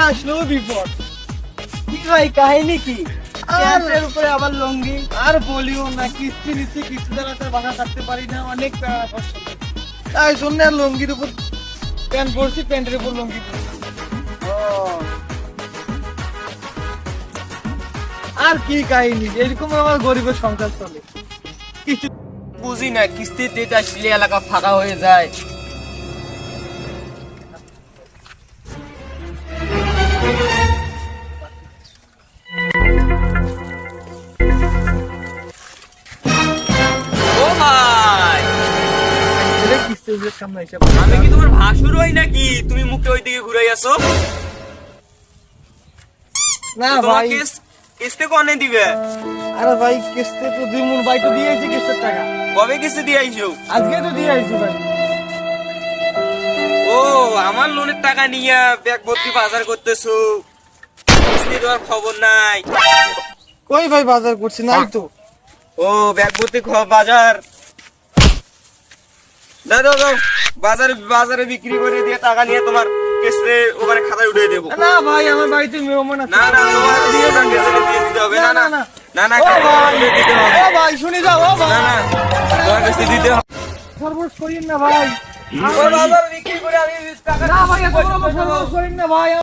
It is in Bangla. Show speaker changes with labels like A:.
A: বিপদে আসলো বিপদ। কি ভাই কাহিনী কি? প্যান্টের উপরে আবার লুঙ্গি, আর বলিও না, কিস্তি নিচ্ছি, কিস্তি দ্বারা বাসা থাকতে পারি না, অনেক কষ্ট। তাই জন্য আর লুঙ্গির উপর প্যান্ট পরছি, প্যান্টের উপর লুঙ্গি পরছি। আর কি কাহিনী, এরকম আমার গরিবের সংসার চলে। কিছু
B: বুঝি না, কিস্তির ডেট আসলে এলাকা ফাঁকা হয়ে যায়। ও ভাই,
A: কিস্তির সামনে এসে
B: আমি কি তোমার ভাসুর হই নাকি তুমি মুখে ওই দিকে ঘুরে আসো?
A: না
B: তোমার
A: ভাই,
B: কিস্তি কনে দিবে?
A: আরে ভাই কিস্তি তো দিমুন, ভাই তো দিয়েছি কিস্তির টাকা।
B: কবে কিস্তি দিয়ে আইছো?
A: আজকে তো দিয়ে আইছি ভাই।
B: ও, আমার লোনের টাকা নিয়ে ব্যাগ ভর্তি বাজার করতেছো, কিস্তি দেওয়ার খবর নাই।
A: কই ভাই বাজার করছি, নাই তো।
B: ও, ব্যাগ ভর্তি বাজার দাও দাও দাও, বাজারে বিক্রি করে দিয়ে টাকা নিয়ে তোমার কিস্তি ওখানে খাতায় উঠিয়ে দেবো।
A: না ভাই, আমার বাড়িতে মেহমান আছে।
B: না না, তোমার দিয়ে দিতে হবে। না না না না,
A: ও ভাই,
B: দিতে হবে।
A: ও ভাই শুনে যাও, ও ভাই।
B: না না, তোমার কাছে দিতে হবে।
A: সর্বনাশ করিন না ভাই।
B: বাজার বিক্রি করে আমি টাকা
A: না ভাই, এত বড় সর্বনাশ করিন না ভাই।